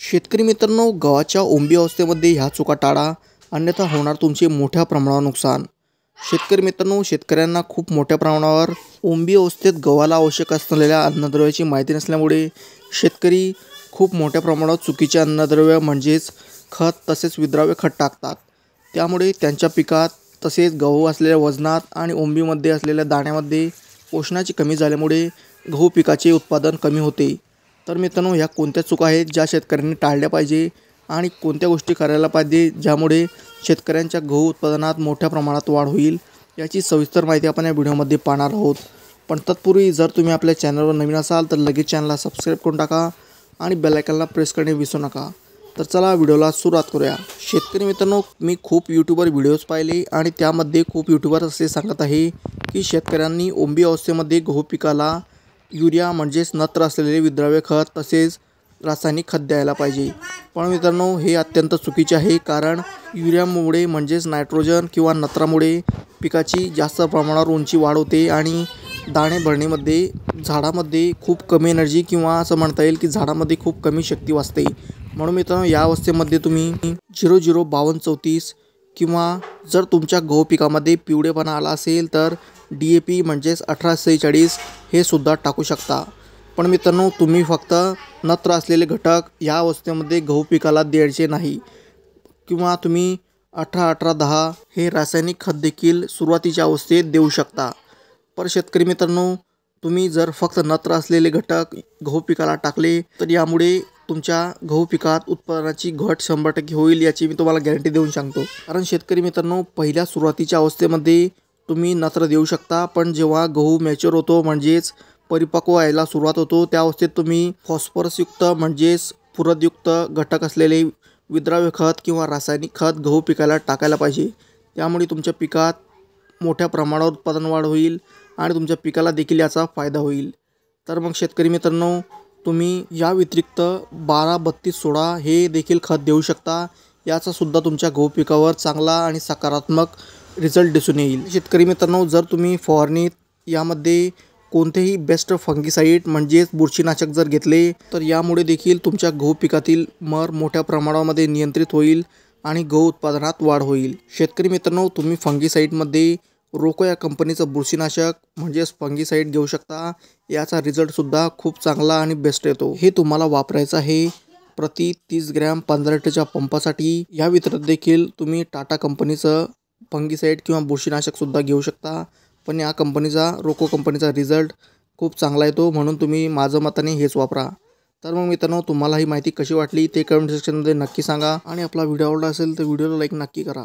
शेतकरी मित्रांनो, गव्हाच्या ओंबी अवस्थेमध्ये ह्या चुका टाळा, अन्यथा होणार तुमचे मोठ्या प्रमाणावर नुकसान। शेतकरी मित्रांनो, शेतकऱ्यांना खूप मोठ्या प्रमाणावर ओंबी अवस्थेत गव्हाला आवश्यक असलेल्या अन्नद्रव्याची माहिती नसल्यामुळे शेतकरी खूप मोठ्या प्रमाणावर चुकीचे अन्नद्रव्य म्हणजेच खत तसेच विद्राव्य खत टाकतात। त्यामुळे त्यांच्या पिकात तसेच गहू असलेल्या वजनात आणि ओंबीमध्ये असलेल्या दाण्यामध्ये पोषणाची कमी झाल्यामुळे गहू पिकाचे उत्पादन कमी होते। तर मित्रांनो, ह्या कोणत्या चुका आहेत ज्या शेतकऱ्यांनी टाळल्या पाहिजे आणि कोणत्या गोष्टी करायला पाहिजे ज्यामुळे शेतकऱ्यांच्या गहू उत्पादनात मोठ्या प्रमाणात वाढ होईल, याची सविस्तर माहिती आपण या व्हिडिओमध्ये पाहणार आहोत। पण तत्पूर्वी जर तुम्ही आपल्या चॅनलवर नवीन असाल तर लगेच चॅनलला सबस्क्राईब करून टाका आणि बेल आयकॉनला प्रेस करणे विसरू नका। तर चला व्हिडिओला सुरुवात करूया। शेतकरी मित्रांनो, मी खूप यूट्यूबवर व्हिडिओज पाहिले आणि त्यामध्ये खूप यूट्यूबर असे सांगत आहे की शेतकऱ्यांनी ओंबी अवस्थेमध्ये गहू पिकाला युरिया म्हणजेच नत्र असलेले विद्राव्य खत तसेच रासायनिक खत द्यायला पाहिजे। पण मित्रांनो, हे अत्यंत चुकीचे आहे, कारण युरियामुळे म्हणजेच नायट्रोजन किंवा नत्रामुळे पिकाची जास्त प्रमाणावर उंची वाढ होते आणि दाणे भरण्यामध्ये झाडामध्ये खूप कमी एनर्जी किंवा असं म्हणता येईल की झाडामध्ये खूप कमी शक्ती वाचते। म्हणून मित्रांनो, या अवस्थेमध्ये तुम्ही 005234 किंवा जर तुमच्या गहू पिकामध्ये पिवळेपणा आला असेल तर DAP म्हणजेच 1846 हे सुद्धा टाकू शकता। पण मित्रांनो, तुम्ही फक्त नत्र असलेले घटक या अवस्थेमध्ये गहू पिकाला द्यायचे नाही किंवा तुम्ही 18-18-10 हे रासायनिक खत देखील सुरुवातीच्या अवस्थेत देऊ शकता। पर शेतकरी मित्रांनो, तुम्ही जर फक्त नत्र असलेले घटक गहू पिकाला टाकले तर यामुळे तुमच्या गहू पिकात उत्पादनाची घट 100% होईल, याची मी तुम्हाला गॅरंटी देऊन सांगतो। कारण शेतकरी मित्रांनो, पहिल्या सुरुवातीच्या अवस्थेमध्ये तुम्ही नत्र देऊ शकता, पण जेव्हा गहू मॅच्युअर होतो म्हणजेच परिपक्व व्हायला सुरुवात होतो त्या अवस्थेत तुम्ही फॉस्फरसयुक्त म्हणजेच फुरदयुक्त घटक असलेले विद्राव्य खत किंवा रासायनिक खत गहू पिकाला टाकायला पाहिजे। त्यामुळे तुमच्या पिकात मोठ्या प्रमाणावर उत्पादन वाढ होईल आणि तुमच्या पिकाला देखील याचा फायदा होईल। तर मग शेतकरी मित्रांनो, तुम्ही या व्यतिरिक्त 12-32-16 हे देखील खत देऊ शकता। याचा सुद्धा तुमच्या गहू पिकावर चांगला आणि सकारात्मक रिझल्ट दिसून येईल। शेतकरी मित्रांनो, जर तुम्ही फवारणीत यामध्ये कोणतेही बेस्ट फंगीसाइड म्हणजेच बुरशीनाशक जर घेतले तर यामुळे देखील तुमच्या गहू पिकातील मर मोठ्या प्रमाणामध्ये नियंत्रित होईल आणि गहू उत्पादनात वाढ होईल। शेतकरी मित्रांनो, तुम्ही फंगीसाइडमध्ये रोको या कंपनीचं बुरशीनाशक म्हणजेच फंगीसाइड घेऊ शकता। याचा रिझल्टसुद्धा खूप चांगला आणि बेस्ट येतो। हे तुम्हाला वापरायचं आहे प्रति 30 ग्रॅम 15 लिटरच्या पंपासाठी। या व्यतिरिक्त देखील तुम्ही टाटा कंपनीचं फंगीसाइड किंवा बुरशीनाशकसुद्धा घेऊ शकता, पण या कंपनीचा रोको कंपनीचा रिझल्ट खूप चांगला येतो, म्हणून तुम्ही माझं मताने हेच वापरा। तर मग मित्रांनो, तुम्हाला ही माहिती कशी वाटली ते कमेंट सेक्शनमध्ये नक्की सांगा आणि आपला व्हिडिओ आवडला असेल तर व्हिडिओला लाईक नक्की करा।